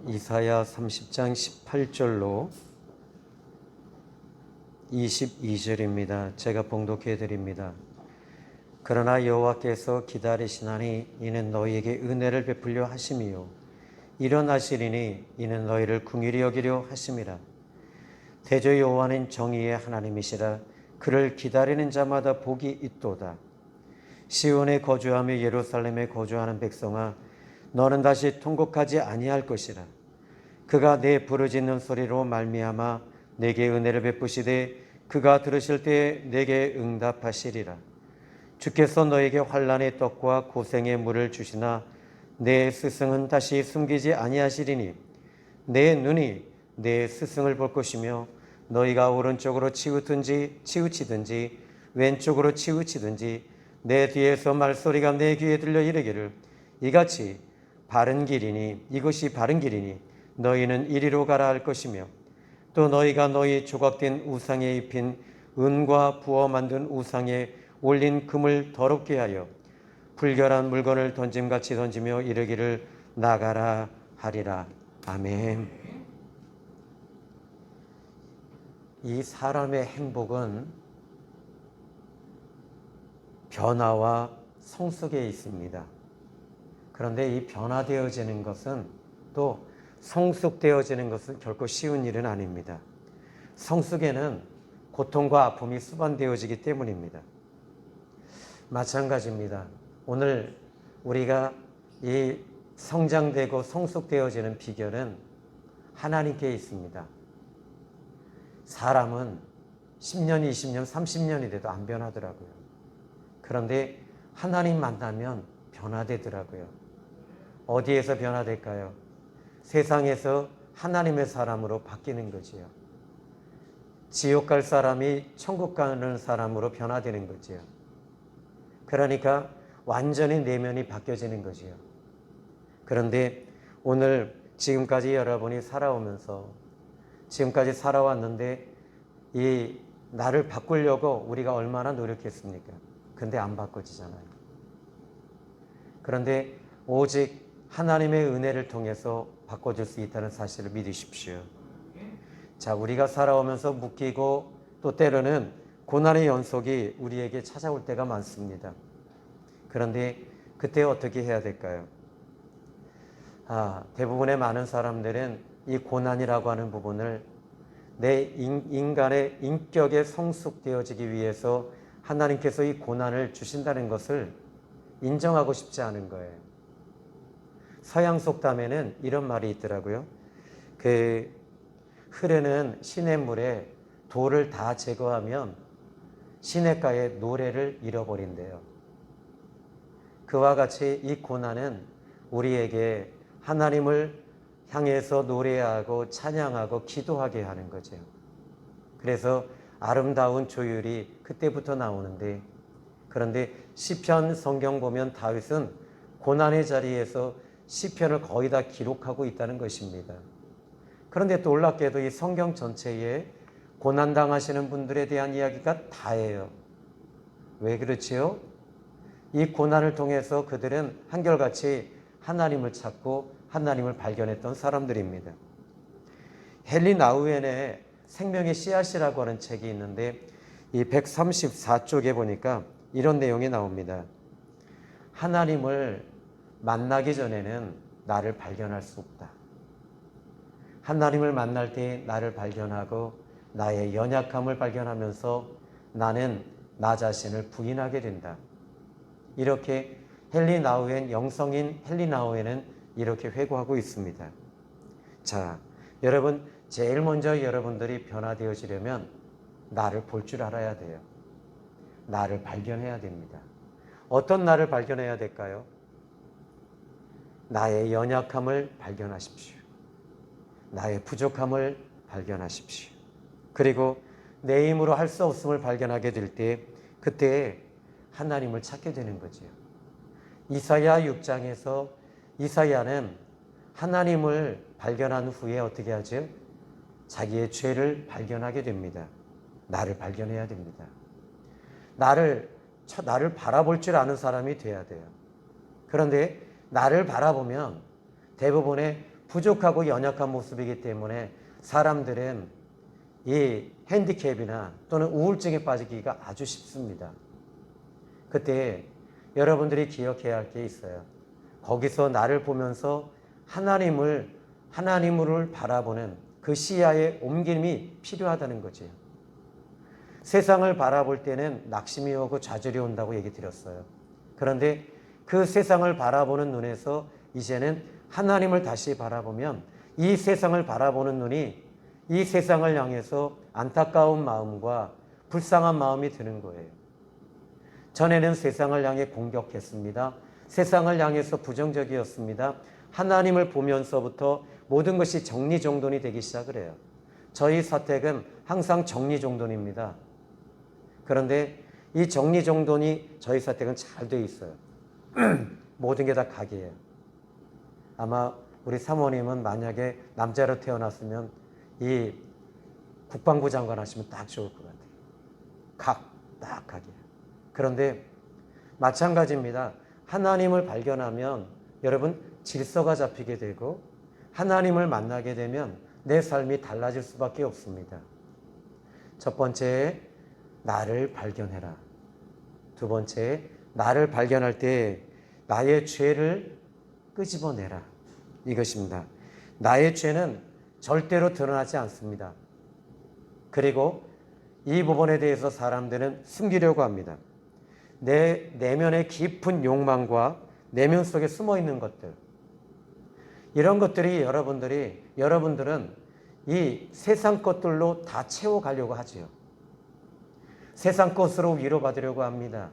이사야 30장 18절로 22절입니다. 제가 봉독해 드립니다. 그러나 여호와께서 기다리시나니 이는 너희에게 은혜를 베풀려 하심이요 일어나시리니 이는 너희를 긍휼히 여기려 하심이라. 대저 여호와는 정의의 하나님이시라. 그를 기다리는 자마다 복이 있도다. 시온에 거주하며 예루살렘에 거주하는 백성아, 너는 다시 통곡하지 아니할 것이라. 그가 내 부르짖는 소리로 말미암아 내게 은혜를 베푸시되 그가 들으실 때에 내게 응답하시리라. 주께서 너에게 환난의 떡과 고생의 물을 주시나 내 스승은 다시 숨기지 아니하시리니 내 눈이 내 스승을 볼 것이며 너희가 오른쪽으로 치우치든지 왼쪽으로 치우치든지 내 뒤에서 말소리가 내 귀에 들려 이르기를 이같이 바른 길이니 이것이 바른 길이니 너희는 이리로 가라 할 것이며 또 너희가 너희 조각된 우상에 입힌 은과 부어 만든 우상에 올린 금을 더럽게 하여 불결한 물건을 던짐같이 던지며 이르기를 나가라 하리라. 아멘. 이 사람의 행복은 변화와 성숙에 있습니다. 그런데 이 변화되어지는 것은 또 성숙되어지는 것은 결코 쉬운 일은 아닙니다. 성숙에는 고통과 아픔이 수반되어지기 때문입니다. 마찬가지입니다. 오늘 우리가 이 성장되고 성숙되어지는 비결은 하나님께 있습니다. 사람은 10년, 20년, 30년이 돼도 안 변하더라고요. 그런데 하나님 만나면 변화되더라고요. 어디에서 변화될까요? 세상에서 하나님의 사람으로 바뀌는 거지요. 지옥 갈 사람이 천국 가는 사람으로 변화되는 거지요. 그러니까 완전히 내면이 바뀌어지는 거지요. 그런데 오늘 지금까지 여러분이 살아오면서 지금까지 살아왔는데 이 나를 바꾸려고 우리가 얼마나 노력했습니까? 근데 안 바꿔지잖아요. 그런데 오직 하나님의 은혜를 통해서 바꿔줄 수 있다는 사실을 믿으십시오. 자, 우리가 살아오면서 묶이고 또 때로는 고난의 연속이 우리에게 찾아올 때가 많습니다. 그런데 그때 어떻게 해야 될까요? 대부분의 많은 사람들은 이 고난이라고 하는 부분을 내 인간의 인격에 성숙되어지기 위해서 하나님께서 이 고난을 주신다는 것을 인정하고 싶지 않은 거예요. 서양 속담에는 이런 말이 있더라고요. 흐르는 시냇물에 돌을 다 제거하면 시냇가에 노래를 잃어버린대요. 그와 같이 이 고난은 우리에게 하나님을 향해서 노래하고 찬양하고 기도하게 하는 거죠. 그래서 아름다운 조율이 그때부터 나오는데, 그런데 시편 성경 보면 다윗은 고난의 자리에서 시편을 거의 다 기록하고 있다는 것입니다. 그런데 또 놀랍게도 이 성경 전체에 고난당하시는 분들에 대한 이야기가 다예요. 왜 그렇지요? 이 고난을 통해서 그들은 한결같이 하나님을 찾고 하나님을 발견했던 사람들입니다. 헨리 나우엔의 생명의 씨앗이라고 하는 책이 있는데 이 134쪽에 보니까 이런 내용이 나옵니다. 하나님을 만나기 전에는 나를 발견할 수 없다. 하나님을 만날 때 나를 발견하고 나의 연약함을 발견하면서 나는 나 자신을 부인하게 된다. 이렇게 헨리 나우엔, 영성인 헨리 나우엔은 이렇게 회고하고 있습니다. 자, 여러분, 제일 먼저 여러분들이 변화되어지려면 나를 볼 줄 알아야 돼요. 나를 발견해야 됩니다. 어떤 나를 발견해야 될까요? 나의 연약함을 발견하십시오. 나의 부족함을 발견하십시오. 그리고 내 힘으로 할 수 없음을 발견하게 될 때 그때 하나님을 찾게 되는 거지요. 이사야 6장에서 이사야는 하나님을 발견한 후에 어떻게 하죠? 자기의 죄를 발견하게 됩니다. 나를 발견해야 됩니다. 나를 바라볼 줄 아는 사람이 돼야 돼요. 그런데 나를 바라보면 대부분의 부족하고 연약한 모습이기 때문에 사람들은 이 핸디캡이나 또는 우울증에 빠지기가 아주 쉽습니다. 그때 여러분들이 기억해야 할 게 있어요. 거기서 나를 보면서 하나님을 바라보는 그 시야의 옮김이 필요하다는 거죠. 세상을 바라볼 때는 낙심이 오고 좌절이 온다고 얘기 드렸어요. 그런데 그 세상을 바라보는 눈에서 이제는 하나님을 다시 바라보면 이 세상을 바라보는 눈이 이 세상을 향해서 안타까운 마음과 불쌍한 마음이 드는 거예요. 전에는 세상을 향해 공격했습니다. 세상을 향해서 부정적이었습니다. 하나님을 보면서부터 모든 것이 정리정돈이 되기 시작을 해요. 저희 사택은 항상 정리정돈입니다. 그런데 이 정리정돈이 저희 사택은 잘 돼 있어요. 모든 게 다 각이에요. 아마 우리 사모님은 만약에 남자로 태어났으면 이 국방부 장관 하시면 딱 좋을 것 같아요. 딱 각이에요. 그런데 마찬가지입니다. 하나님을 발견하면 여러분 질서가 잡히게 되고 하나님을 만나게 되면 내 삶이 달라질 수밖에 없습니다. 첫 번째, 나를 발견해라. 두 번째, 나를 발견할 때 나의 죄를 끄집어내라. 이것입니다. 나의 죄는 절대로 드러나지 않습니다. 그리고 이 부분에 대해서 사람들은 숨기려고 합니다. 내 내면의 깊은 욕망과 내면 속에 숨어 있는 것들, 이런 것들이 여러분들은 이 세상 것들로 다 채워가려고 하지요. 세상 것으로 위로받으려고 합니다.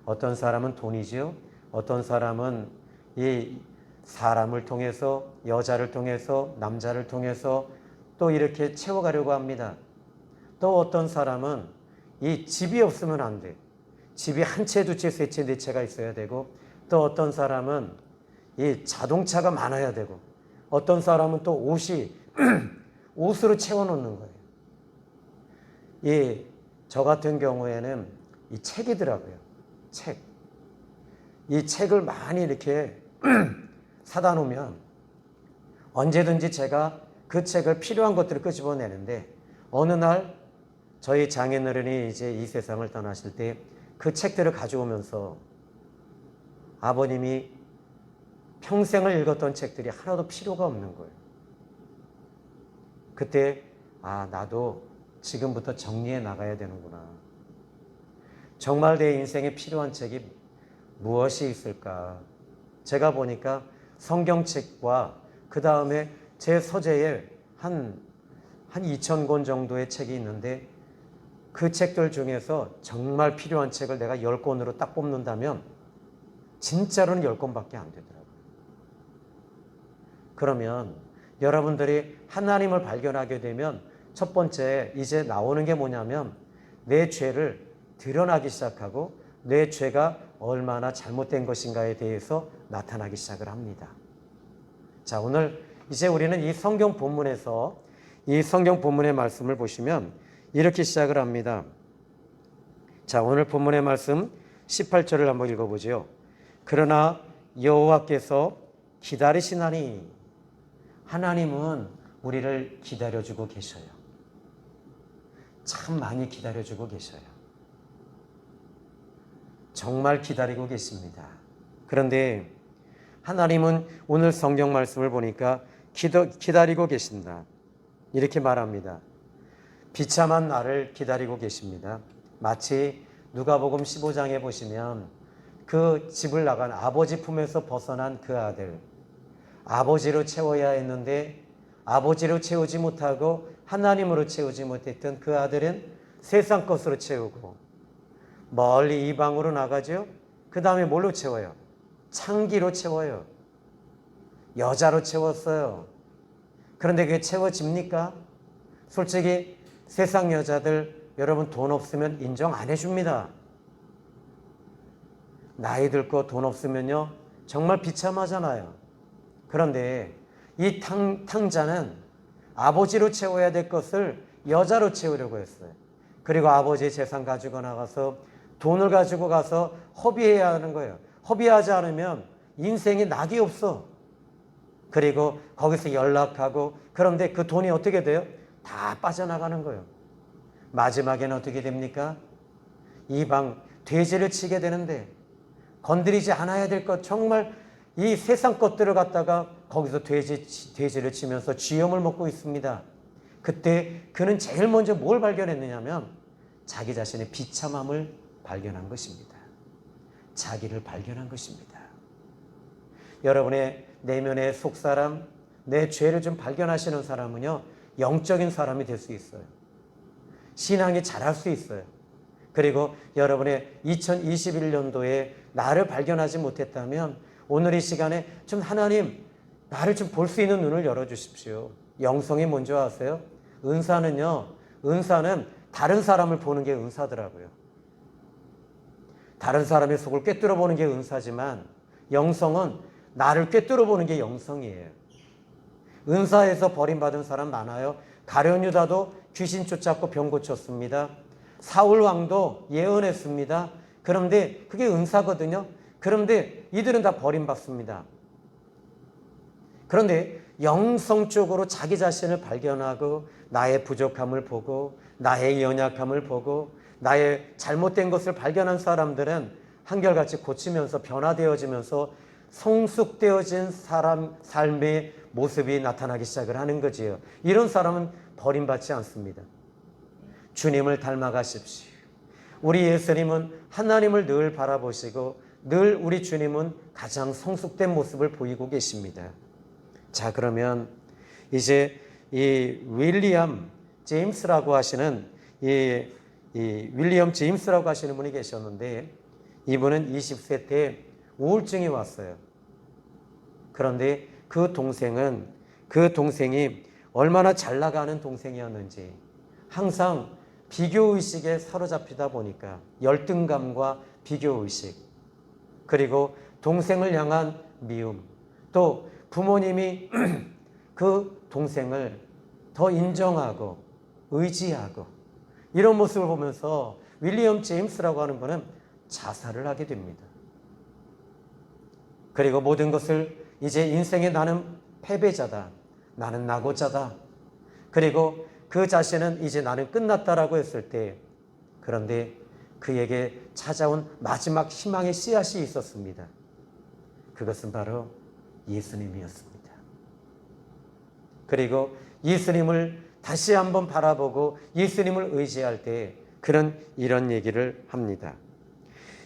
어떤 사람은 돈이지요. 어떤 사람은 이 사람을 통해서, 여자를 통해서, 남자를 통해서 또 이렇게 채워가려고 합니다. 또 어떤 사람은 이 집이 없으면 안 돼. 집이 한 채, 두 채, 세 채, 네 채가 있어야 되고, 또 어떤 사람은 이 자동차가 많아야 되고, 어떤 사람은 또 옷이 옷으로 채워놓는 거예요. 저 같은 경우에는 이 책이더라고요. 책. 이 책을 많이 이렇게 사다 놓으면 언제든지 제가 그 책을 필요한 것들을 끄집어내는데, 어느 날 저희 장인어른이 이제 이 세상을 떠나실 때 그 책들을 가져오면서 아버님이 평생을 읽었던 책들이 하나도 필요가 없는 거예요. 그때 나도 지금부터 정리해 나가야 되는구나. 정말 내 인생에 필요한 책이 무엇이 있을까? 제가 보니까 성경책과 그 다음에 제 서재에 한 2,000권 정도의 책이 있는데, 그 책들 중에서 정말 필요한 책을 내가 10권으로 딱 뽑는다면 진짜로는 10권밖에 안 되더라고요. 그러면 여러분들이 하나님을 발견하게 되면 첫 번째 이제 나오는 게 뭐냐면 내 죄를 드러나기 시작하고 내 죄가 얼마나 잘못된 것인가에 대해서 나타나기 시작을 합니다. 자, 오늘 이제 우리는 이 성경 본문에서 이 성경 본문의 말씀을 보시면 이렇게 시작을 합니다. 자, 오늘 본문의 말씀 18절을 한번 읽어보죠. 그러나 여호와께서 기다리시나니, 하나님은 우리를 기다려주고 계셔요. 참 많이 기다려주고 계셔요. 정말 기다리고 계십니다. 그런데 하나님은 오늘 성경 말씀을 보니까 기다리고 계신다. 이렇게 말합니다. 비참한 나를 기다리고 계십니다. 마치 누가복음 15장에 보시면 그 집을 나간 아버지 품에서 벗어난 그 아들, 아버지로 채워야 했는데 아버지로 채우지 못하고 하나님으로 채우지 못했던 그 아들은 세상 것으로 채우고 멀리 이방으로 나가죠. 그 다음에 뭘로 채워요? 창기로 채워요. 여자로 채웠어요. 그런데 그게 채워집니까? 솔직히 세상 여자들 여러분 돈 없으면 인정 안 해줍니다. 나이 들고 돈 없으면요 정말 비참하잖아요. 그런데 이 탕자는 아버지로 채워야 될 것을 여자로 채우려고 했어요. 그리고 아버지의 재산 가지고 나가서 돈을 가지고 가서 허비해야 하는 거예요. 허비하지 않으면 인생에 낙이 없어. 그리고 거기서 연락하고, 그런데 그 돈이 어떻게 돼요? 다 빠져나가는 거예요. 마지막에는 어떻게 됩니까? 이방 돼지를 치게 되는데, 건드리지 않아야 될 것, 정말 이 세상 것들을 갖다가 거기서 돼지를 치면서 쥐염을 먹고 있습니다. 그때 그는 제일 먼저 뭘 발견했느냐면 자기 자신의 비참함을 발견한 것입니다. 자기를 발견한 것입니다. 여러분의 내면의 속사람, 내 죄를 좀 발견하시는 사람은요, 영적인 사람이 될 수 있어요. 신앙이 자랄 수 있어요. 그리고 여러분의 2021년도에 나를 발견하지 못했다면 오늘 이 시간에 좀 하나님, 나를 좀 볼 수 있는 눈을 열어주십시오. 영성이 뭔지 아세요? 은사는 다른 사람을 보는 게 은사더라고요. 다른 사람의 속을 꿰뚫어 보는 게 은사지만 영성은 나를 꿰뚫어 보는 게 영성이에요. 은사에서 버림받은 사람 많아요. 가룟 유다도 귀신 쫓았고 병 고쳤습니다. 사울 왕도 예언했습니다. 그런데 그게 은사거든요. 그런데 이들은 다 버림받습니다. 그런데 영성적으로 자기 자신을 발견하고 나의 부족함을 보고 나의 연약함을 보고 나의 잘못된 것을 발견한 사람들은 한결같이 고치면서 변화되어지면서 성숙되어진 사람 삶의 모습이 나타나기 시작을 하는 거지요. 이런 사람은 버림받지 않습니다. 주님을 닮아가십시오. 우리 예수님은 하나님을 늘 바라보시고 늘 우리 주님은 가장 성숙된 모습을 보이고 계십니다. 자, 그러면 이제 이 윌리엄 제임스라고 하시는 윌리엄 제임스라고 하시는 분이 계셨는데 이분은 20세 때 우울증이 왔어요. 그런데 그 동생이 얼마나 잘 나가는 동생이었는지 항상 비교의식에 사로잡히다 보니까 열등감과 비교의식, 그리고 동생을 향한 미움, 또 부모님이 그 동생을 더 인정하고 의지하고 이런 모습을 보면서 윌리엄 제임스라고 하는 분은 자살을 하게 됩니다. 그리고 모든 것을 이제 인생에 나는 패배자다, 나는 낙오자다, 그리고 그 자신은 이제 나는 끝났다라고 했을 때, 그런데 그에게 찾아온 마지막 희망의 씨앗이 있었습니다. 그것은 바로 예수님이었습니다. 그리고 예수님을 다시 한번 바라보고 예수님을 의지할 때 그는 이런 얘기를 합니다.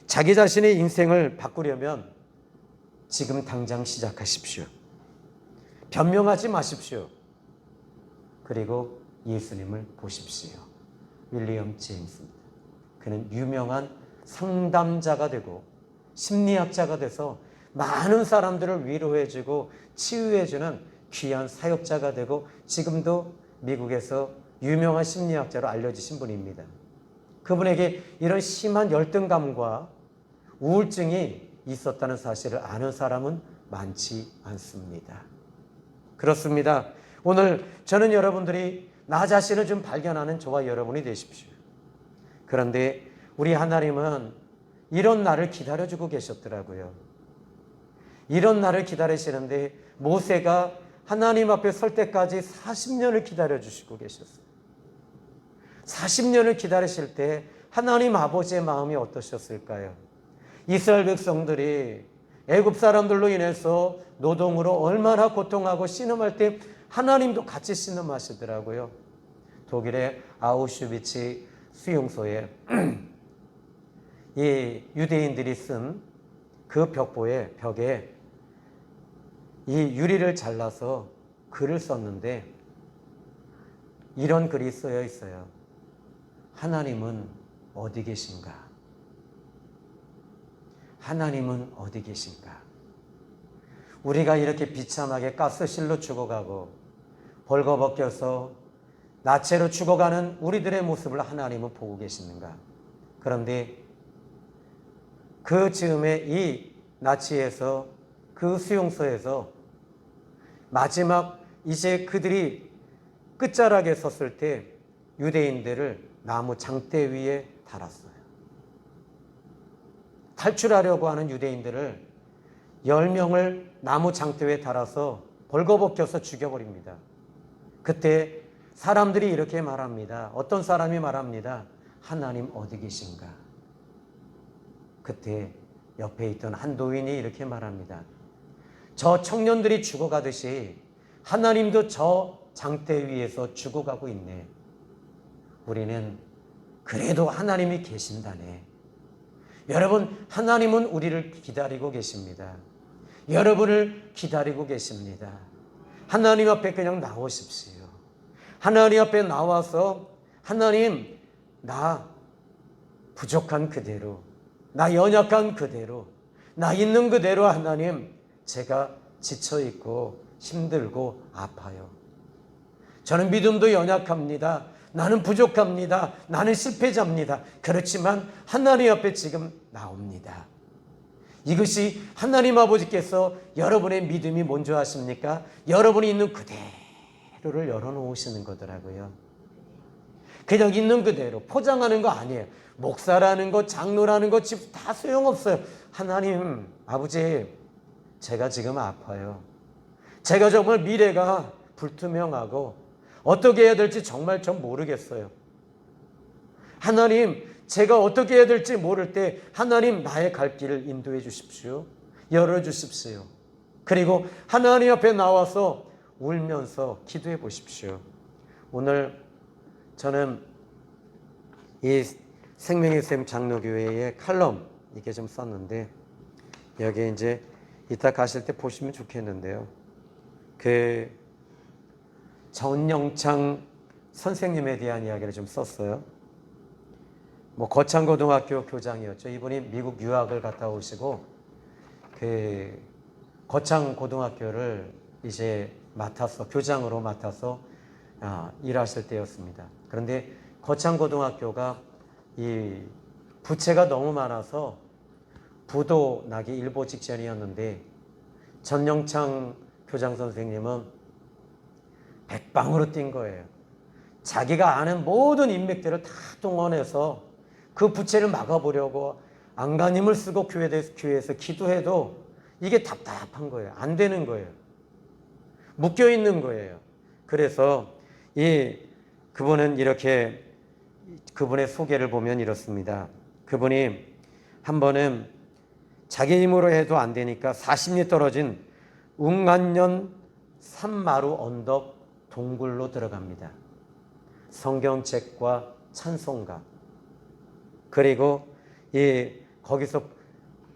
자기 자신의 인생을 바꾸려면 지금 당장 시작하십시오. 변명하지 마십시오. 그리고 예수님을 보십시오. 윌리엄 제임스입니다. 그는 유명한 상담자가 되고 심리학자가 돼서 많은 사람들을 위로해주고 치유해주는 귀한 사역자가 되고 지금도 미국에서 유명한 심리학자로 알려지신 분입니다. 그분에게 이런 심한 열등감과 우울증이 있었다는 사실을 아는 사람은 많지 않습니다. 그렇습니다. 오늘 저는 여러분들이 나 자신을 좀 발견하는 저와 여러분이 되십시오. 그런데 우리 하나님은 이런 날을 기다려주고 계셨더라고요. 이런 날을 기다리시는데 모세가 하나님 앞에 설 때까지 40년을 기다려주시고 계셨어요. 40년을 기다리실 때 하나님 아버지의 마음이 어떠셨을까요? 이스라엘 백성들이 애굽 사람들로 인해서 노동으로 얼마나 고통하고 신음할 때 하나님도 같이 신음하시더라고요. 독일의 아우슈비츠 수용소에 이 유대인들이 쓴 그 벽에 이 유리를 잘라서 글을 썼는데 이런 글이 쓰여 있어요. 하나님은 어디 계신가? 하나님은 어디 계신가? 우리가 이렇게 비참하게 가스실로 죽어가고 벌거벗겨서 나체로 죽어가는 우리들의 모습을 하나님은 보고 계시는가? 그런데 그 즈음에 이 나치에서 그 수용소에서 마지막 이제 그들이 끝자락에 섰을 때 유대인들을 나무 장대 위에 달았어요. 탈출하려고 하는 유대인들을 10명을 나무 장대 위에 달아서 벌거벗겨서 죽여버립니다. 그때 사람들이 이렇게 말합니다. 어떤 사람이 말합니다. 하나님 어디 계신가? 그때 옆에 있던 한 노인이 이렇게 말합니다. 저 청년들이 죽어가듯이 하나님도 저 장대 위에서 죽어가고 있네. 우리는 그래도 하나님이 계신다네. 여러분, 하나님은 우리를 기다리고 계십니다. 여러분을 기다리고 계십니다. 하나님 앞에 그냥 나오십시오. 하나님 앞에 나와서 하나님, 나 부족한 그대로, 나 연약한 그대로, 나 있는 그대로 하나님, 제가 지쳐있고 힘들고 아파요. 저는 믿음도 연약합니다. 나는 부족합니다. 나는 실패자입니다. 그렇지만 하나님 앞에 지금 나옵니다. 이것이 하나님 아버지께서 여러분의 믿음이 뭔지 아십니까? 여러분이 있는 그대로를 열어놓으시는 거더라고요. 그냥 있는 그대로 포장하는 거 아니에요. 목사라는 거, 장로라는 거 다 소용없어요. 하나님 아버지, 제가 지금 아파요. 제가 정말 미래가 불투명하고 어떻게 해야 될지 정말 전 모르겠어요. 하나님, 제가 어떻게 해야 될지 모를 때 하나님 나의 갈 길을 인도해 주십시오. 열어주십시오. 그리고 하나님 앞에 나와서 울면서 기도해 보십시오. 오늘 저는 이 생명의 샘 장로교회의 칼럼 이게 좀 썼는데 여기 이제 이따 가실 때 보시면 좋겠는데요. 그 전영창 선생님에 대한 이야기를 좀 썼어요. 뭐 거창고등학교 교장이었죠. 이분이 미국 유학을 갔다 오시고 그 거창고등학교를 이제 맡아서 교장으로 맡아서 일하실 때였습니다. 그런데 거창고등학교가 이 부채가 너무 많아서 부도 나기 일보 직전이었는데 전영창 교장 선생님은 백방으로 뛴 거예요. 자기가 아는 모든 인맥들을 다 동원해서 그 부채를 막아보려고 안간힘을 쓰고 교회에서 기도해도 이게 답답한 거예요. 안 되는 거예요. 묶여 있는 거예요. 그래서 그분은 이렇게 그분의 소개를 보면 이렇습니다. 그분이 한 번은 자기 힘으로 해도 안 되니까 40리 떨어진 웅안년 산마루 언덕 동굴로 들어갑니다. 성경책과 찬송가 그리고 거기서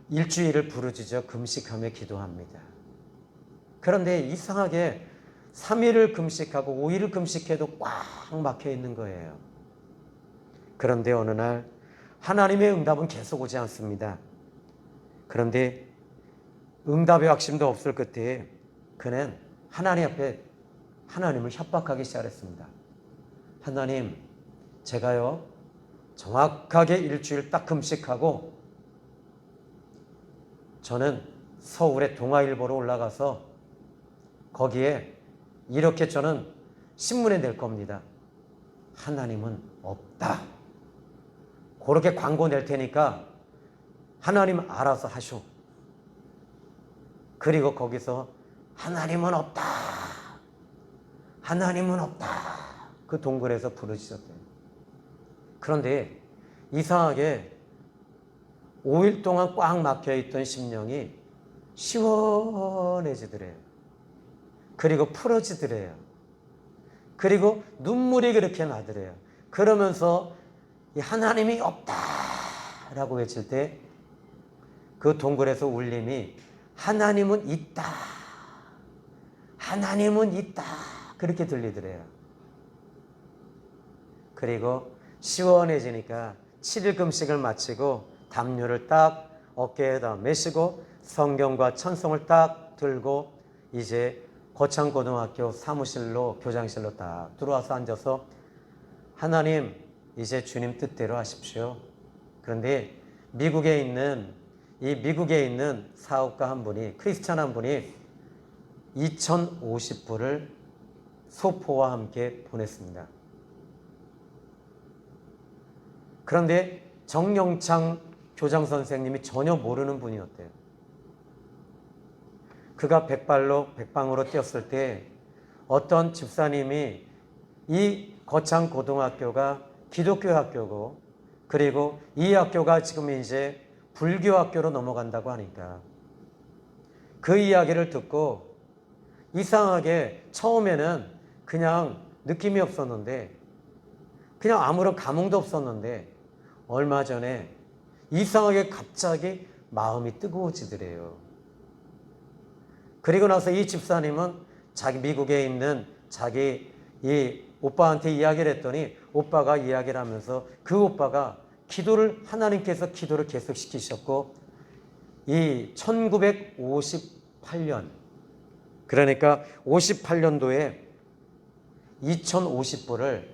일주일을 부르짖어 금식하며 기도합니다. 그런데 이상하게 3일을 금식하고 5일을 금식해도 꽉 막혀 있는 거예요. 그런데 어느 날 하나님의 응답은 계속 오지 않습니다. 그런데 응답의 확신도 없을 끝에 그는 하나님 앞에 하나님을 협박하기 시작했습니다. 하나님, 제가요 정확하게 일주일 딱 금식하고 저는 서울의 동아일보로 올라가서 거기에 이렇게 저는 신문에 낼 겁니다. 하나님은 없다. 그렇게 광고 낼 테니까 하나님 알아서 하쇼. 그리고 거기서 하나님은 없다. 하나님은 없다. 그 동굴에서 부르짖었대요. 그런데 이상하게 5일 동안 꽉 막혀있던 심령이 시원해지더래요. 그리고 풀어지더래요. 그리고 눈물이 그렇게 나더래요. 그러면서 하나님이 없다라고 외칠 때 그 동굴에서 울림이 하나님은 있다. 하나님은 있다. 그렇게 들리더래요. 그리고 시원해지니까 7일 금식을 마치고 담요를 딱 어깨에다 메시고 성경과 찬송을 딱 들고 이제 거창고등학교 사무실로 교장실로 딱 들어와서 앉아서 하나님 이제 주님 뜻대로 하십시오. 그런데 미국에 있는 사업가 한 분이 크리스찬 한 분이 2050불을 소포와 함께 보냈습니다. 그런데 정영창 교장 선생님이 전혀 모르는 분이었대요. 그가 백방으로 뛰었을 때 어떤 집사님이 이 거창 고등학교가 기독교 학교고 그리고 이 학교가 지금 이제 불교 학교로 넘어간다고 하니까 그 이야기를 듣고 이상하게 처음에는 그냥 느낌이 없었는데 그냥 아무런 감흥도 없었는데 얼마 전에 이상하게 갑자기 마음이 뜨거워지더래요. 그리고 나서 이 집사님은 자기 미국에 있는 자기 이 오빠한테 이야기를 했더니 오빠가 이야기를 하면서 그 오빠가 하나님께서 기도를 계속시키셨고 이 1958년 그러니까 58년도에 2050불을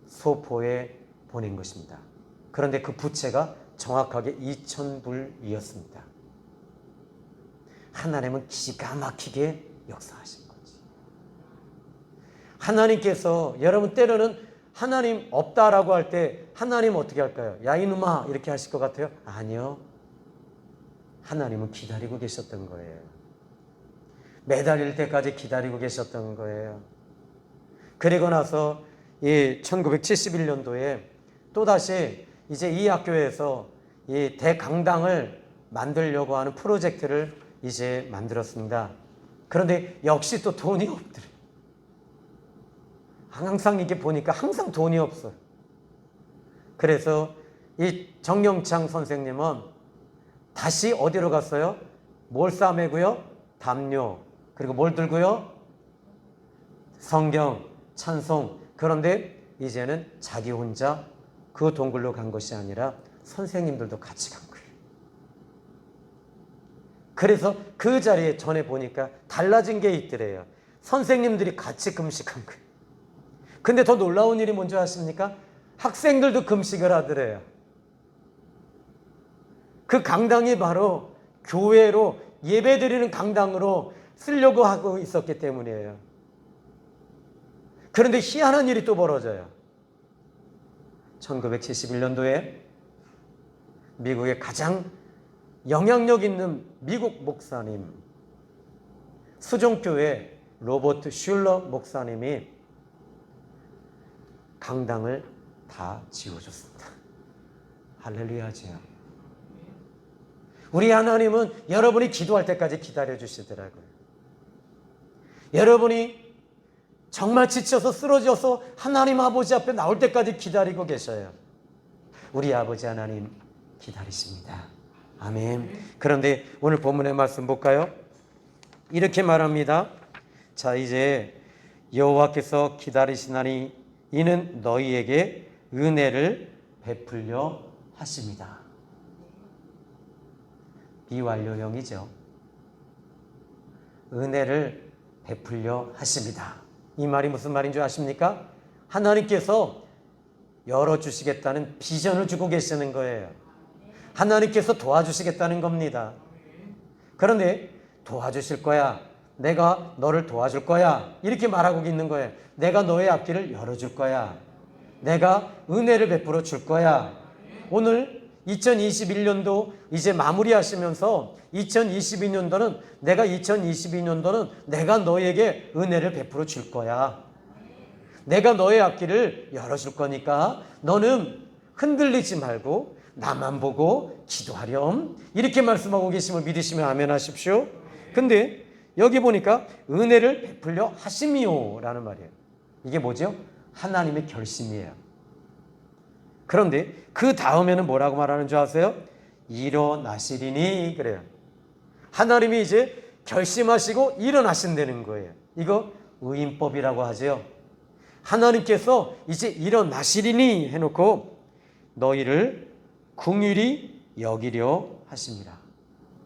소포에 보낸 것입니다. 그런데 그 부채가 정확하게 2000불이었습니다. 하나님은 기가 막히게 역사하신 거지. 하나님께서 여러분 때로는 하나님 없다라고 할 때 하나님 어떻게 할까요? 야 이놈아 이렇게 하실 것 같아요? 아니요. 하나님은 기다리고 계셨던 거예요. 매달릴 때까지 기다리고 계셨던 거예요. 그리고 나서 이 1971년도에 또다시 이제 이 학교에서 이 대강당을 만들려고 하는 프로젝트를 이제 만들었습니다. 그런데 역시 또 돈이 없더래요. 항상 이게 보니까 항상 돈이 없어요. 그래서 이 정영창 선생님은 다시 어디로 갔어요? 뭘 싸매고요? 담요. 그리고 뭘 들고요? 성경, 찬송. 그런데 이제는 자기 혼자 그 동굴로 간 것이 아니라 선생님들도 같이 간 거예요. 그래서 그 자리에 전에 보니까 달라진 게 있더래요. 선생님들이 같이 금식한 거예요. 근데 더 놀라운 일이 뭔지 아십니까? 학생들도 금식을 하더래요. 그 강당이 바로 교회로 예배드리는 강당으로 쓰려고 하고 있었기 때문이에요. 그런데 희한한 일이 또 벌어져요. 1971년도에 미국의 가장 영향력 있는 미국 목사님, 수종교회 로버트 슐러 목사님이 강당을 다 지어줬습니다. 할렐루야지요. 우리 하나님은 여러분이 기도할 때까지 기다려주시더라고요. 여러분이 정말 지쳐서 쓰러져서 하나님 아버지 앞에 나올 때까지 기다리고 계셔요. 우리 아버지 하나님 기다리십니다. 아멘. 그런데 오늘 본문의 말씀 볼까요? 이렇게 말합니다. 자, 이제 여호와께서 기다리시나니 이는 너희에게 은혜를 베풀려 하십니다. 비완료형이죠. 은혜를 베풀려 하십니다. 이 말이 무슨 말인 줄 아십니까? 하나님께서 열어주시겠다는 비전을 주고 계시는 거예요. 하나님께서 도와주시겠다는 겁니다. 그런데 도와주실 거야. 내가 너를 도와줄 거야. 이렇게 말하고 있는 거예요. 내가 너의 앞길을 열어줄 거야. 내가 은혜를 베풀어 줄 거야. 오늘 2021년도 이제 마무리하시면서 2022년도는 내가 너에게 은혜를 베풀어 줄 거야. 내가 너의 앞길을 열어줄 거니까 너는 흔들리지 말고 나만 보고 기도하렴. 이렇게 말씀하고 계심을 믿으시면 아멘 하십시오. 근데 여기 보니까 은혜를 베풀려 하심이요 라는 말이에요. 이게 뭐죠? 하나님의 결심이에요. 그런데 그 다음에는 뭐라고 말하는 줄 아세요? 일어나시리니 그래요. 하나님이 이제 결심하시고 일어나신다는 거예요. 이거 의인법이라고 하죠. 하나님께서 이제 일어나시리니 해놓고 너희를 긍휼히 여기려 하십니다.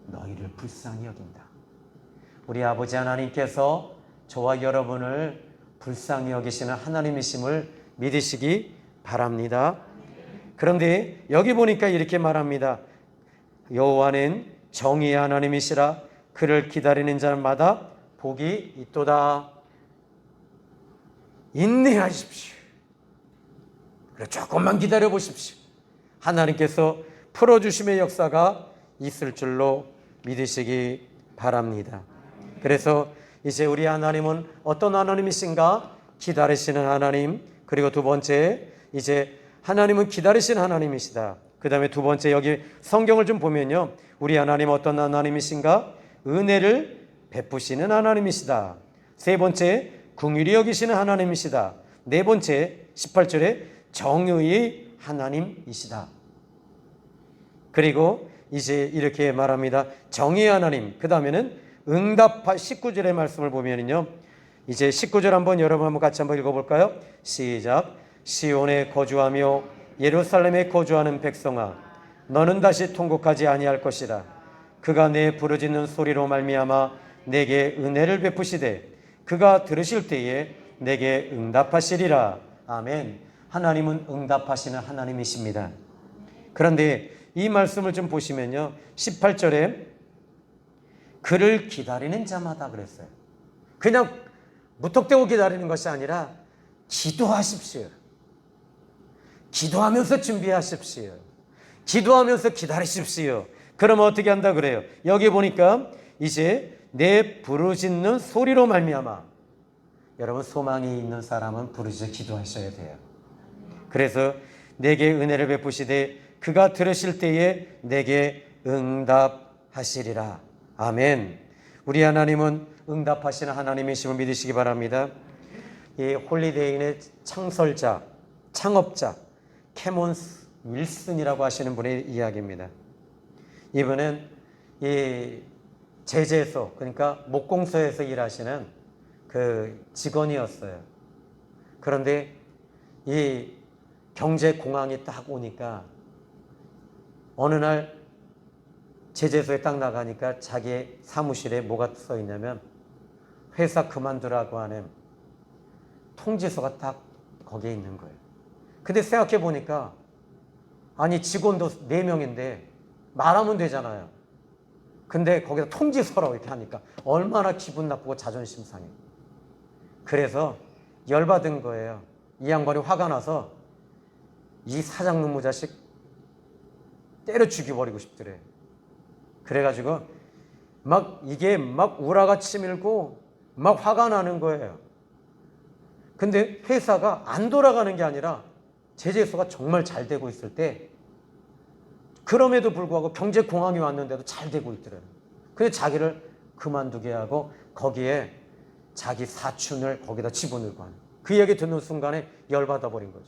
너희를 불쌍히 여긴다. 우리 아버지 하나님께서 저와 여러분을 불쌍히 여기시는 하나님이심을 믿으시기 바랍니다. 그런데 여기 보니까 이렇게 말합니다. 여호와는 정의의 하나님이시라 그를 기다리는 자마다 복이 있도다. 인내하십시오. 그래, 조금만 기다려 보십시오. 하나님께서 풀어주심의 역사가 있을 줄로 믿으시기 바랍니다. 그래서 이제 우리 하나님은 어떤 하나님이신가? 기다리시는 하나님. 그리고 두 번째, 이제 하나님은 기다리시는 하나님이시다. 그 다음에 두 번째, 여기 성경을 좀 보면요, 우리 하나님 어떤 하나님이신가? 은혜를 베푸시는 하나님이시다. 세 번째, 긍휼히 여기시는 하나님이시다. 네 번째, 18절에 정의의 하나님이시다. 그리고 이제 이렇게 말합니다. 정의의 하나님. 그 다음에는 19절의 말씀을 보면요, 이제 19절 한번 여러분 한번 같이 한번 읽어볼까요? 시작. 시온에 거주하며 예루살렘에 거주하는 백성아, 너는 다시 통곡하지 아니할 것이라. 그가 내 부르짖는 소리로 말미암아 내게 은혜를 베푸시되 그가 들으실 때에 내게 응답하시리라. 아멘. 하나님은 응답하시는 하나님이십니다. 그런데 이 말씀을 좀 보시면요, 18절에 그를 기다리는 자마다 그랬어요. 그냥 무턱대고 기다리는 것이 아니라 기도하십시오. 기도하면서 준비하십시오. 기도하면서 기다리십시오. 그러면 어떻게 한다 그래요? 여기 보니까 이제 내 부르짖는 소리로 말미암아. 여러분, 소망이 있는 사람은 부르짖어 기도하셔야 돼요. 그래서 내게 은혜를 베푸시되 그가 들으실 때에 내게 응답하시리라. 아멘. 우리 하나님은 응답하시는 하나님이심을 믿으시기 바랍니다. 이 홀리데이의 창설자, 창업자 캐몬 윌슨이라고 하시는 분의 이야기입니다. 이분은 이 제재소, 그러니까 목공소에서 일하시는 그 직원이었어요. 그런데 이 경제공황이 딱 오니까 어느 날 제재소에 딱 나가니까 자기 사무실에 뭐가 써 있냐면 회사 그만두라고 하는 통지서가 딱 거기에 있는 거예요. 근데 생각해 보니까 아니, 직원도 4명인데 말하면 되잖아요. 근데 거기다 통지서라고 이렇게 하니까 얼마나 기분 나쁘고 자존심 상해. 그래서 열받은 거예요. 이 양반이 화가 나서 이 사장놈의 자식 때려 죽여버리고 싶더래. 그래가지고 이게 우라가 치밀고 막 화가 나는 거예요. 근데 회사가 안 돌아가는 게 아니라 제재소가 정말 잘 되고 있을 때, 그럼에도 불구하고 경제 공황이 왔는데도 잘 되고 있더래요. 근데 자기를 그만두게 하고 거기에 자기 사촌을 거기다 집어넣고 하는, 그 얘기 듣는 순간에 열받아 버린 거죠.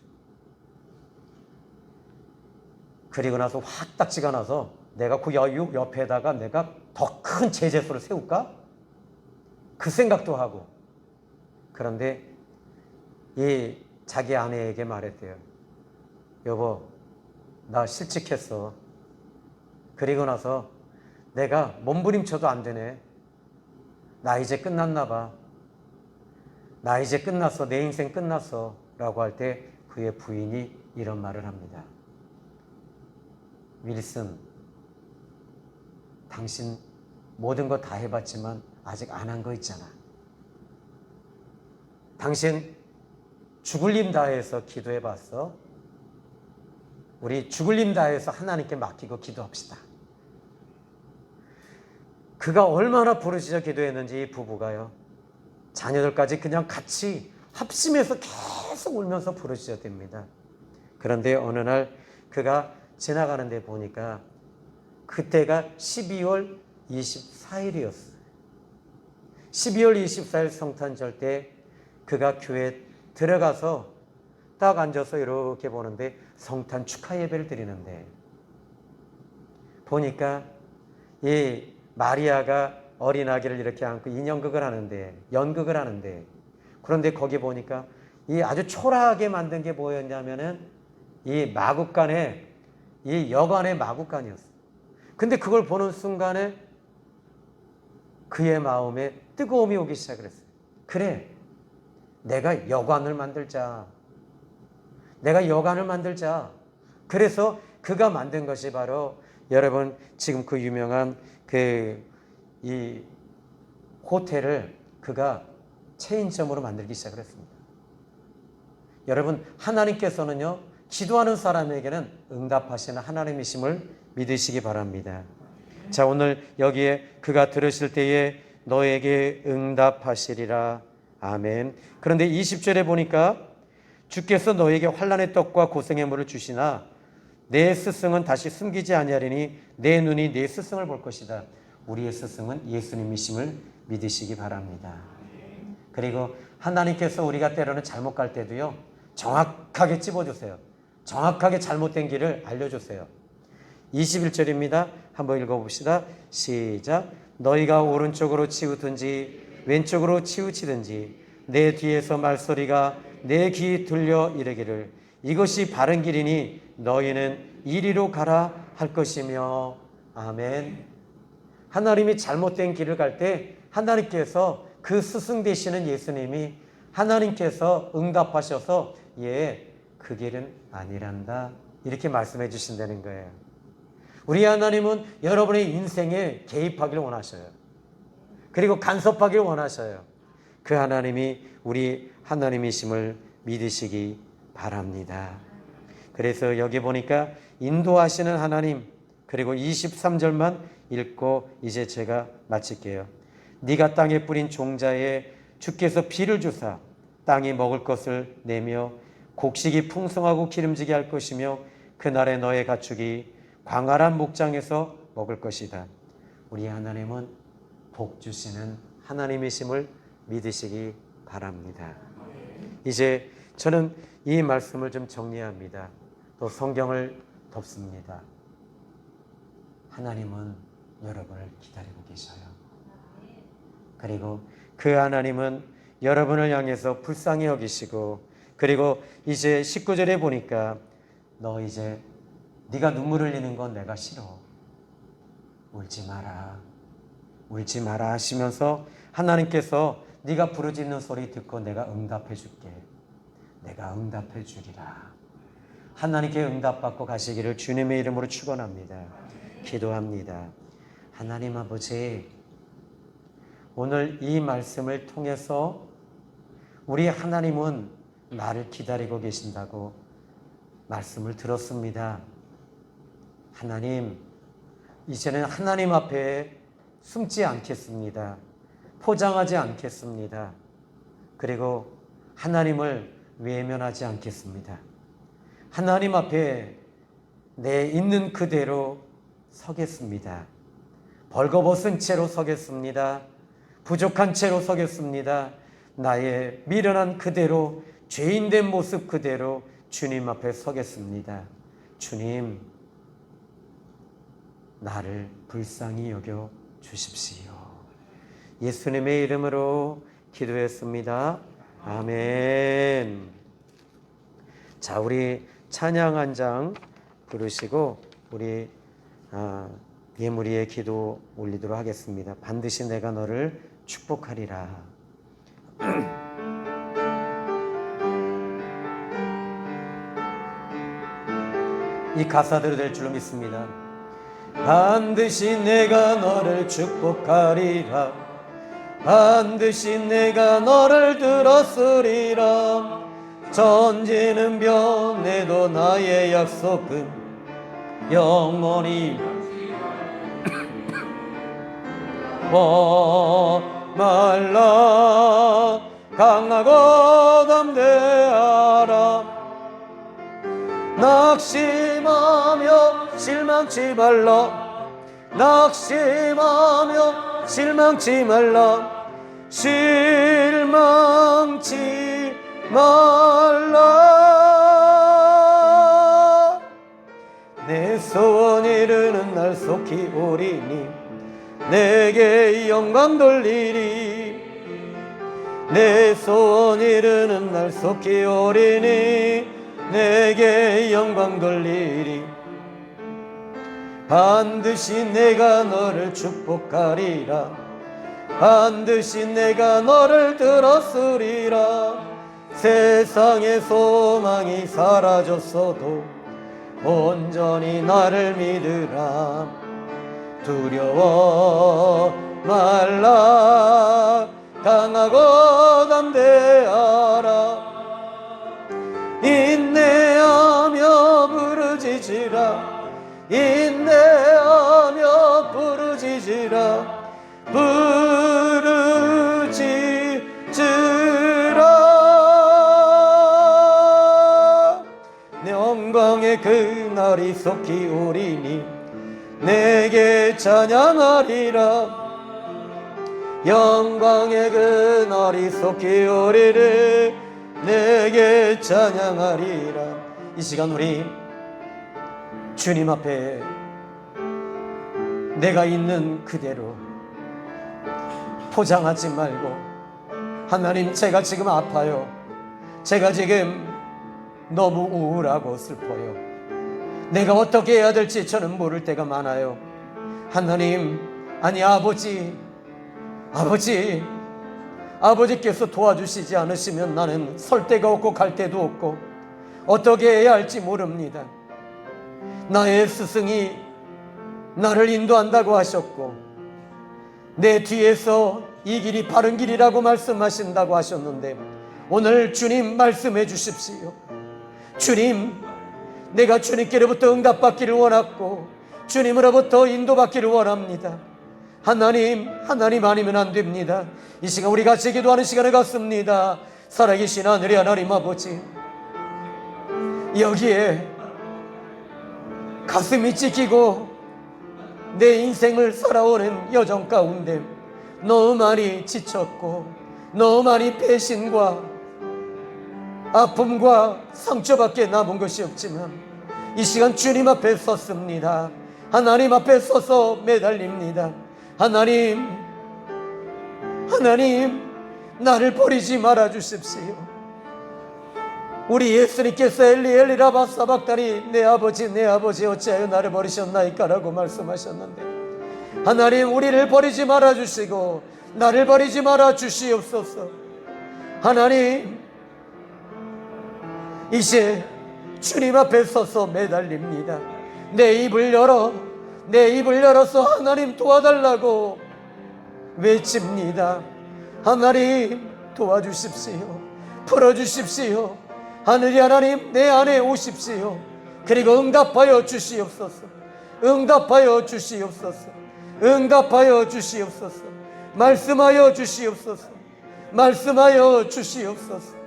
그리고 나서 확 딱지가 나서 내가 그 옆에다가 내가 더 큰 제재소를 세울까? 그 생각도 하고. 그런데 이 자기 아내에게 말했대요. 여보, 나 실직했어. 그리고 나서 내가 몸부림쳐도 안 되네. 나 이제 끝났나 봐. 나 이제 끝났어. 내 인생 끝났어. 라고 할 때 그의 부인이 이런 말을 합니다. 윌슨, 당신 모든 거 다 해봤지만 아직 안 한 거 있잖아. 당신 죽을 힘 다해서 기도해봤어? 우리 죽을 힘 다해서 하나님께 맡기고 기도합시다. 그가 얼마나 부르짖어 기도했는지 이 부부가요, 자녀들까지 그냥 같이 합심해서 계속 울면서 부르짖었답니다. 그런데 어느 날 그가 지나가는데 보니까 그때가 12월 24일이었어요. 12월 24일 성탄절 때 그가 교회에 들어가서 딱 앉아서 이렇게 보는데 성탄 축하 예배를 드리는데, 보니까 이 마리아가 어린아기를 이렇게 안고 인형극을 하는데, 연극을 하는데, 그런데 거기 보니까 이 아주 초라하게 만든 게 뭐였냐면은 이 마국간에, 이 여관의 마국간이었어요. 근데 그걸 보는 순간에 그의 마음에 뜨거움이 오기 시작을 했어요. 그래, 내가 여관을 만들자. 내가 여관을 만들자. 그래서 그가 만든 것이 바로 여러분 지금 그 유명한 이 호텔을 그가 체인점으로 만들기 시작을 했습니다. 여러분, 하나님께서는요, 기도하는 사람에게는 응답하시는 하나님이심을 믿으시기 바랍니다. 자, 오늘 여기에 그가 들으실 때에 너에게 응답하시리라. 아멘. 그런데 20절에 보니까 주께서 너에게 환난의 떡과 고생의 물을 주시나 내 스승은 다시 숨기지 아니하리니 내 눈이 내 스승을 볼 것이다. 우리의 스승은 예수님이심을 믿으시기 바랍니다. 그리고 하나님께서 우리가 때로는 잘못 갈 때도요, 정확하게 찝어주세요. 정확하게 잘못된 길을 알려주세요. 21절입니다. 한번 읽어봅시다. 시작. 너희가 오른쪽으로 치우든지 왼쪽으로 치우치든지 내 뒤에서 말소리가 내 귀에 들려 이르기를 이것이 바른 길이니 너희는 이리로 가라 할 것이며. 아멘. 하나님이 잘못된 길을 갈 때 하나님께서 그 스승 되시는 예수님이 하나님께서 응답하셔서 그 길은 아니란다 이렇게 말씀해 주신다는 거예요. 우리 하나님은 여러분의 인생에 개입하기를 원하셔요. 그리고 간섭하기를 원하셔요. 그 하나님이 우리 하나님이심을 믿으시기 바랍니다. 그래서 여기 보니까 인도하시는 하나님, 그리고 23절만 읽고 이제 제가 마칠게요. 네가 땅에 뿌린 종자에 주께서 비를 주사 땅이 먹을 것을 내며 곡식이 풍성하고 기름지게 할 것이며 그날에 너의 가축이 광활한 목장에서 먹을 것이다. 우리 하나님은 복 주시는 하나님이심을 믿으시기 바랍니다. 이제 저는 이 말씀을 좀 정리합니다. 또 성경을 덮습니다. 하나님은 여러분을 기다리고 계셔요. 그리고 그 하나님은 여러분을 향해서 불쌍히 여기시고, 그리고 이제 19절에 보니까 너 이제 네가 눈물 흘리는 건 내가 싫어. 울지 마라. 울지 마라 하시면서 하나님께서 네가 부르짖는 소리 듣고 내가 응답해 줄게. 내가 응답해 주리라. 하나님께 응답받고 가시기를 주님의 이름으로 축원합니다. 기도합니다. 하나님 아버지, 오늘 이 말씀을 통해서 우리 하나님은 나를 기다리고 계신다고 말씀을 들었습니다. 하나님, 이제는 하나님 앞에 숨지 않겠습니다. 포장하지 않겠습니다. 그리고 하나님을 외면하지 않겠습니다. 하나님 앞에 내 있는 그대로 서겠습니다. 벌거벗은 채로 서겠습니다. 부족한 채로 서겠습니다. 나의 미련한 그대로, 죄인된 모습 그대로 주님 앞에 서겠습니다. 주님, 나를 불쌍히 여겨 주십시오. 예수님의 이름으로 기도했습니다. 아멘. 자, 우리 찬양 한 장 부르시고 우리 예물이의 기도 올리도록 하겠습니다. 반드시 내가 너를 축복하리라. 이 가사대로 될 줄로 믿습니다. 반드시 내가 너를 축복하리라. 반드시 내가 너를 들었으리라. 전지는 변해도 나의 약속은 영원히 말라. 강하고 담대하라. 낙심하며 실망치 말라. 낙심하며 실망치 말라. 실망치 말라. 내 소원 이루는 날 속히 오리니 내게 영광 돌리리. 내 소원 이루는 날 속히 오리니 내게 영광 돌리리. 반드시 내가 너를 축복하리라. 반드시 내가 너를 들었으리라. 세상의 소망이 사라졌어도 온전히 나를 믿으라. 두려워 말라. 강하고 담대하라. 인내하며 부르짖으라. 인내하며 부르짖으라. 부르짖으라. 어리석기 우리니 내게 찬양하리라. 영광의 그 어리석기 우리를 내게 찬양하리라. 이 시간 우리 주님 앞에 내가 있는 그대로 포장하지 말고, 하나님, 제가 지금 아파요. 제가 지금 너무 우울하고 슬퍼요. 내가 어떻게 해야 될지 저는 모를 때가 많아요. 하나님, 아니 아버지께서 도와주시지 않으시면 나는 설 데가 없고 갈 데도 없고 어떻게 해야 할지 모릅니다. 나의 스승이 나를 인도한다고 하셨고 내 뒤에서 이 길이 바른 길이라고 말씀하신다고 하셨는데, 오늘 주님 말씀해 주십시오. 주님, 내가 주님께로부터 응답받기를 원하고 주님으로부터 인도받기를 원합니다. 하나님 아니면 안 됩니다. 이 시간 우리 같이 기도하는 시간을 갖습니다. 살아계신 하늘의 하나님 아버지, 여기에 가슴이 찢기고 내 인생을 살아오는 여정 가운데 너무 많이 지쳤고 너무 많이 배신과 아픔과 상처밖에 남은 것이 없지만 이 시간 주님 앞에 섰습니다. 하나님 앞에 서서 매달립니다. 하나님, 나를 버리지 말아 주십시오. 우리 예수님께서 엘리 라마 사박다니, 내 아버지 어찌하여 나를 버리셨나이까 라고 말씀하셨는데, 하나님, 우리를 버리지 말아 주시고 나를 버리지 말아 주시옵소서. 하나님, 이제 주님 앞에 서서 매달립니다. 내 입을 열어서 하나님 도와달라고 외칩니다. 하나님 도와주십시오. 풀어주십시오. 하늘의 하나님, 내 안에 오십시오. 그리고 응답하여 주시옵소서. 응답하여 주시옵소서. 응답하여 주시옵소서. 말씀하여 주시옵소서. 말씀하여 주시옵소서.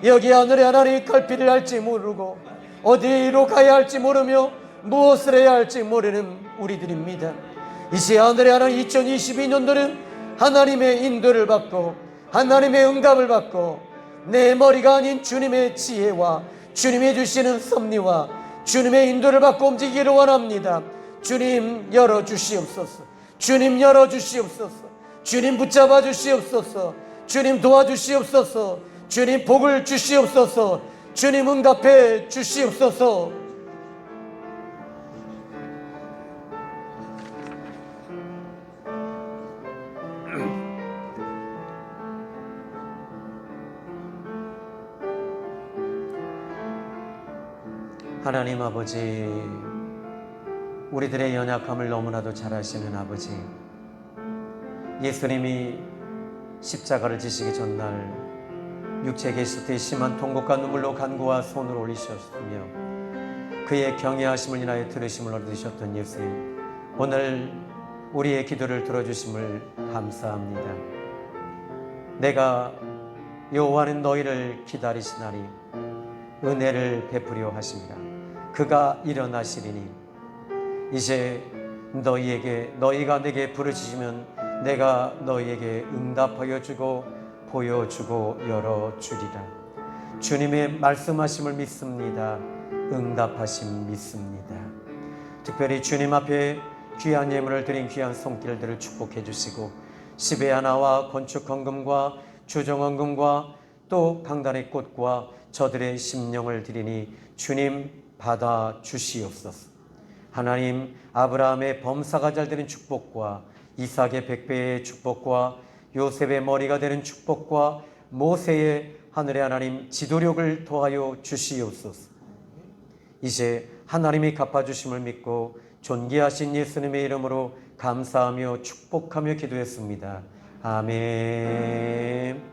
여기 하늘의 하나님, 갈피를 할지 모르고 어디로 가야 할지 모르며 무엇을 해야 할지 모르는 우리들입니다. 이제 하늘의 하나님, 2022년도는 하나님의 인도를 받고 하나님의 응답을 받고 내 머리가 아닌 주님의 지혜와 주님이 주시는 섭리와 주님의 인도를 받고 움직이기를 원합니다. 주님 열어주시옵소서. 주님 열어주시옵소서. 주님 붙잡아 주시옵소서. 주님 도와주시옵소서. 주님 복을 주시옵소서. 주님 응답해 주시옵소서. 하나님 아버지, 우리들의 연약함을 너무나도 잘 아시는 아버지, 예수님이 십자가를 지시기 전날 육체에 계실 때 심한 통곡과 눈물로 간구와 손을 올리셨으며 그의 경외하심을 인하여 들으심을 얻으셨던 예수님, 오늘 우리의 기도를 들어주심을 감사합니다. 내가 여호와는 너희를 기다리시나니 은혜를 베푸려 하십니다. 그가 일어나시리니 이제 너희가 내게 부르짖으면 내가 너희에게 응답하여 주고 보여주고 열어주리라. 주님의 말씀하심을 믿습니다. 응답하심 믿습니다. 특별히 주님 앞에 귀한 예물을 드린 귀한 손길들을 축복해 주시고 10의 하나와 건축 헌금과 주정 헌금과 또 강단의 꽃과 저들의 심령을 드리니 주님 받아 주시옵소서. 하나님, 아브라함의 범사가 잘 되는 축복과 이삭의 100배의 축복과 요셉의 머리가 되는 축복과 모세의 하늘의 하나님 지도력을 더하여 주시옵소서. 이제 하나님이 갚아주심을 믿고 존귀하신 예수님의 이름으로 감사하며 축복하며 기도했습니다. 아멘.